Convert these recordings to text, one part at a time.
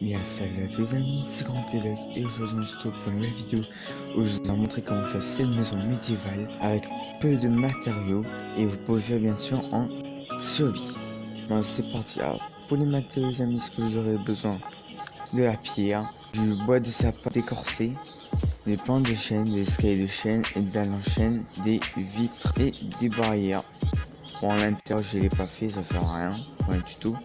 Bien, salut à tous les amis, c'est Grand Péloc et aujourd'hui on se retrouve pour une nouvelle vidéo où je vous ai montré comment faire cette maison médiévale avec peu de matériaux et vous pouvez faire bien sûr en survie. Bon, c'est parti. Alors, pour les matériaux les amis, ce que vous aurez besoin de la pierre, du bois de sapin décorsé, des plantes de chêne, des escaliers de chêne et des dalles en chêne, des vitres et des barrières. Bon, à l'intérieur je l'ai pas fait, ça sert à rien, rien du tout.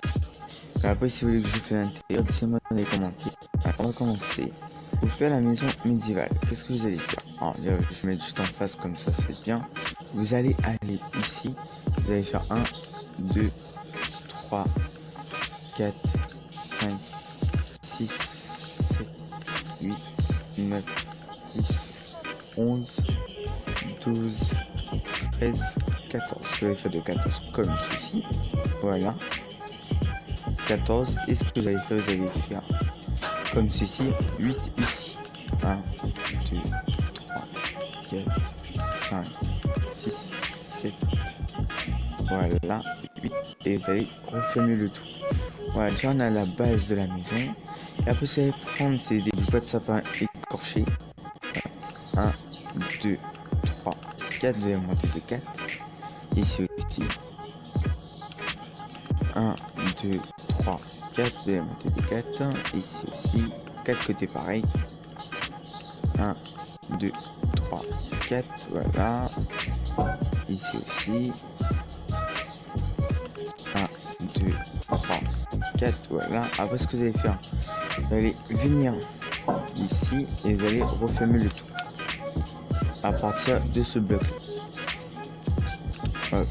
Après, si vous voulez que je fasse l'intérieur, dites-moi dans les commentaires. Alors, on va commencer. Pour faire la maison médiévale, qu'est-ce que vous allez faire? Alors, je vais mettre juste en face comme ça, c'est bien. Vous allez aller ici. Vous allez faire 1, 2, 3, 4, 5, 6, 7, 8, 9, 10, 11, 12, 13, 14. Vous allez faire de 14 comme ceci. Voilà. 14 et ce que vous allez faire, vous allez faire comme ceci, 8 ici. 1, 2, 3, 4, 5, 6, 7, voilà, 8 et vous allez refermer le tout. Voilà, déjà on a la base de la maison. Et après ce que vous allez prendre, c'est des bois de sapin écorchés. 1, 2, 3, 4, vous allez monter de 4. Ici aussi. 1, 2, 3, 4, vous allez monter de 4. Ici aussi, 4 côtés pareil. 1, 2, 3, 4, voilà. Ici aussi. 1, 2, 3, 4, voilà. Après ce que vous allez faire, vous allez venir ici et vous allez refermer le tout. À partir de ce bloc. Hop.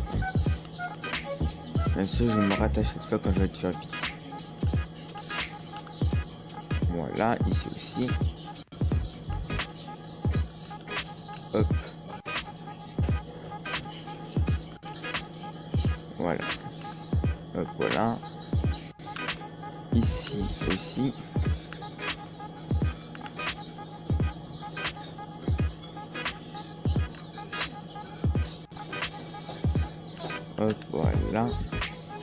Bien sûr, je me rattache cette fois quand je vais te faire vite. Voilà, ici aussi. Hop. Voilà. Hop, voilà. Ici aussi. Hop, voilà.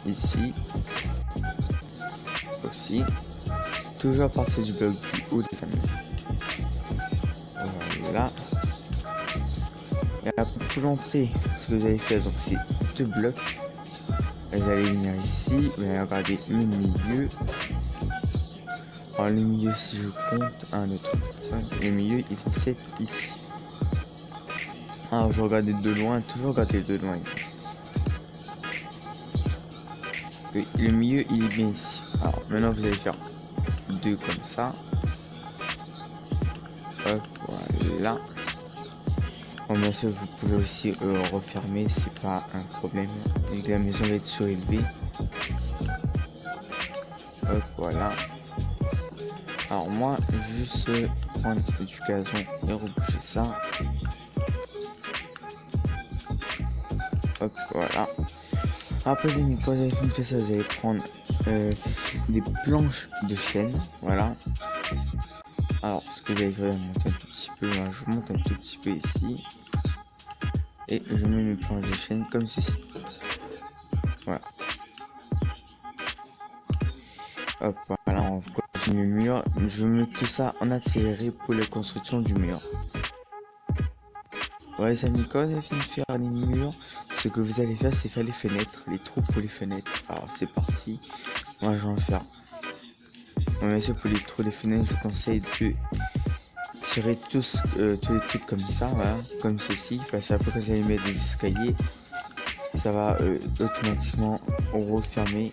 Ici. Aussi. Toujours à partir du bloc du haut des amis. Voilà. Et pour l'entrée, ce que vous allez faire, donc c'est 2 blocs. Vous allez venir ici, vous allez regarder le milieu. Alors le milieu, si je compte, 1, 2, 3, 4, 5, le milieu, ils sont 7 ici. Alors je regardais de loin, toujours regarder de loin ici. Oui, le milieu, il est bien ici. Alors maintenant, vous allez faire 2 comme ça. Hop, voilà. Bon, bien sûr, vous pouvez aussi refermer, c'est pas un problème. Vu que la maison va être surélevée. Hop, voilà. Alors moi, juste prendre du gazon et reboucher ça. Hop, voilà. Après, les amis, quand vous avez fini de faire ça, vous allez prendre des planches de chêne. Voilà. Alors, ce que vous allez faire, monter un tout petit peu. Hein, je monte un tout petit peu ici. Et je mets mes planches de chêne comme ceci. Voilà. Hop, voilà, on continue le mur. Je mets tout ça en accéléré pour la construction du mur. Ouais, les amis, quand vous avez fini de faire les murs, ce que vous allez faire, c'est faire les fenêtres, les trous pour les fenêtres. Alors, c'est parti. Moi, je vais en faire. Bon, bien sûr, pour les trous, les fenêtres, je vous conseille de tirer tous les trucs comme ça, voilà, comme ceci. Parce qu'après, quand vous allez mettre des escaliers, ça va automatiquement refermer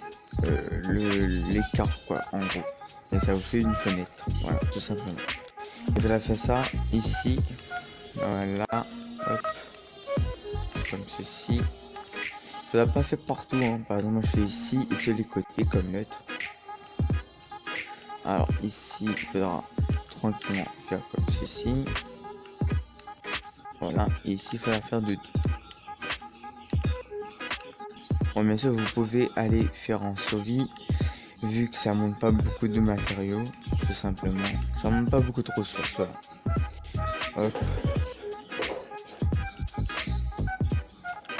l'écart, quoi, en gros. Et ça vous fait une fenêtre, voilà, tout simplement. Et vous allez faire ça ici, voilà, hop, comme ceci. Il ne faudra pas faire partout, hein. Par exemple, moi je fais ici et sur les côtés comme l'autre. Alors ici, il faudra tranquillement faire comme ceci. Voilà, et ici, il faudra faire de tout. Bon, bien sûr, vous pouvez aller faire en survie, vu que ça monte pas beaucoup de matériaux, tout simplement. Ça monte pas beaucoup de ressources, voilà. Hop.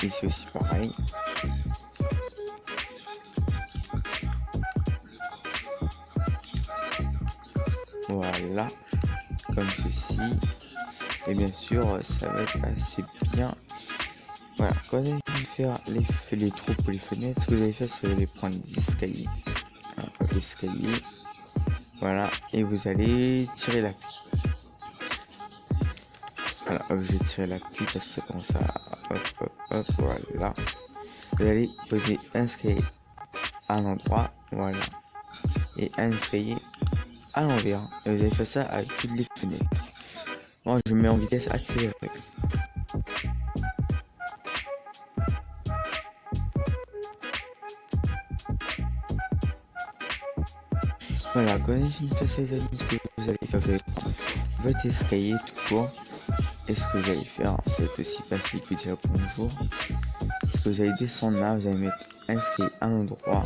Ici aussi pareil. Voilà, comme ceci. Et bien sûr, ça va être assez bien. Voilà, quand vous allez faire les trous pour les fenêtres, ce que vous allez faire, c'est vous allez prendre des escaliers. L'escalier. Voilà, et vous allez tirer la pluie. Voilà, hop, je vais tirer la pluie parce que c'est comme ça. Hop, hop, hop, voilà. Vous allez poser un escalier à un endroit, voilà. Et un escalier à l'envers. Et vous allez faire ça avec toutes les fenêtres. Moi, je mets en vitesse accélérée. Voilà, quand vous avez fini de faire ça, les amis, ce que vous allez faire, vous allez prendre votre escalier tout court. Et ce que vous allez faire, ça va être aussi facile que de dire bonjour. Ce que vous allez descendre là, vous allez mettre un escalier à l'endroit,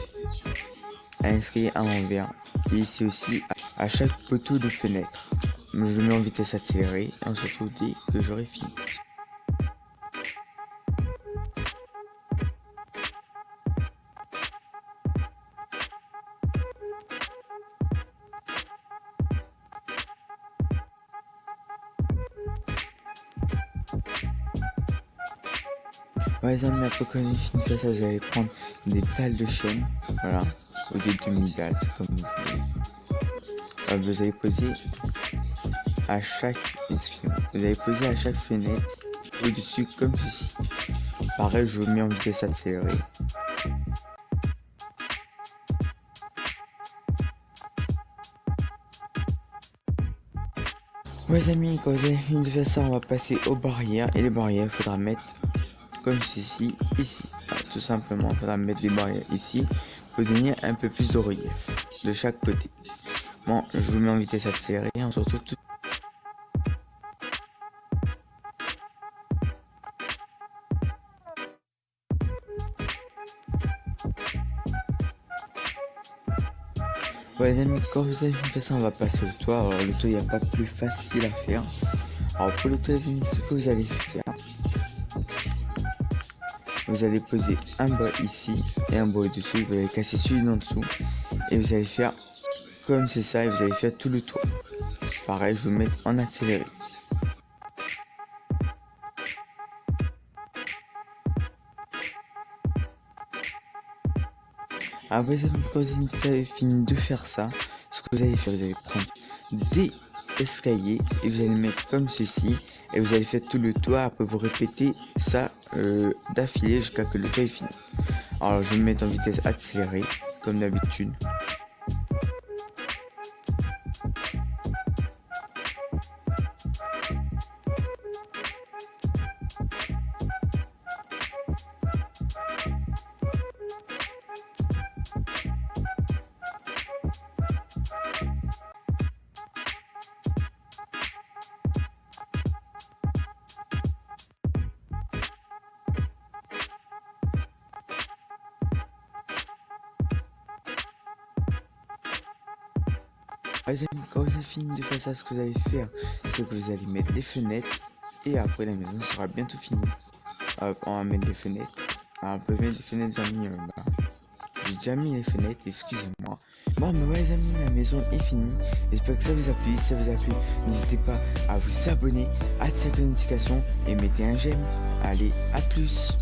un escalier à l'envers. Et ici aussi, à chaque poteau de fenêtre. Je le mets en vitesse accélérée et on se retrouve dès que j'aurai fini. Ouais, les amis, après quand vous avez fini de faire ça, vous allez prendre des dalles de chaîne, voilà, au lieu de demi-dalles, c'est comme vous voulez. Vous allez poser à chaque, excusez-moi, vous allez poser à chaque fenêtre au-dessus comme ceci. Pareil, je vous mets en vitesse accélérée. Ouais, les amis, quand vous avez fini de faire ça, on va passer aux barrières. Et les barrières, il faudra mettre comme ceci, ici. Voilà, tout simplement, il faudra mettre des barrières ici pour donner un peu plus de relief de chaque côté. Bon, je vous mets en vitesse accélérée, on se retrouve tout. Ouais, les amis, quand vous avez fait ça, on va passer au toit. Alors, le toit, il n'y a pas plus facile à faire. Alors, pour le toit, les amis, ce que vous allez faire, vous allez poser un bas ici et un bas au-dessus. Vous allez casser celui d'en dessous et vous allez faire comme c'est ça et vous allez faire tout le toit. Pareil, je vais vous mettre en accéléré. Après, quand vous avez fini de faire ça, ce que vous allez faire, vous allez prendre des escaliers et vous allez mettre comme ceci et vous allez faire tout le toit. Après, vous répétez ça d'affilée jusqu'à que le toit est fini. Alors, je vais me mettre en vitesse accélérée comme d'habitude. Quand vous avez fini de faire ça, ce que vous allez faire, c'est que vous allez mettre des fenêtres et après la maison sera bientôt finie. On va mettre des fenêtres. Alors, on peut mettre des fenêtres, les amis. J'ai déjà mis les fenêtres, excusez-moi. Bon, mais ouais, les amis, la maison est finie. J'espère que ça vous a plu. Si ça vous a plu, n'hésitez pas à vous abonner, activer la notification et mettez un j'aime. Allez, à plus.